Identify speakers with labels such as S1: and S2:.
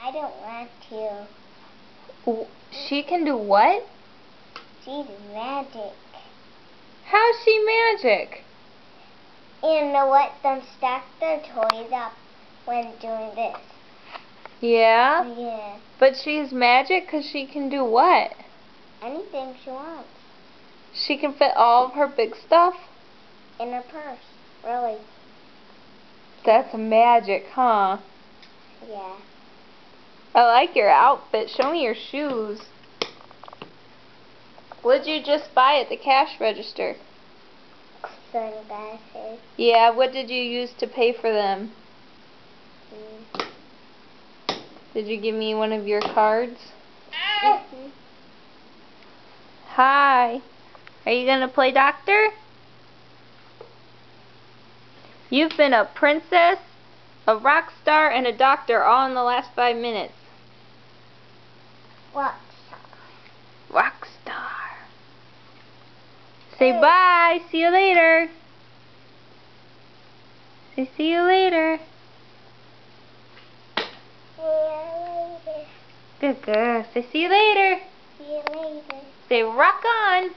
S1: I don't want to.
S2: She can do what?
S1: She's magic.
S2: How's she magic?
S1: And let them stack their toys up when doing this.
S2: Yeah?
S1: Yeah.
S2: But she's magic because she can do what?
S1: Anything she wants.
S2: She can fit all of her big stuff?
S1: In her purse. Really.
S2: That's magic, huh?
S1: Yeah.
S2: I like your outfit. Show me your shoes. What did you just buy at the cash register?
S1: Sunglasses.
S2: Yeah, what did you use to pay for them? Did you give me one of your cards?
S1: Mm-hmm.
S2: Hi. Are you going to play doctor? You've been a princess, a rock star, and a doctor all in the last 5 minutes.
S1: What?
S2: Rock star. Say bye. See you later. Say see you later.
S1: See you later.
S2: Good girl. Say see you later.
S1: See you later.
S2: Say rock on.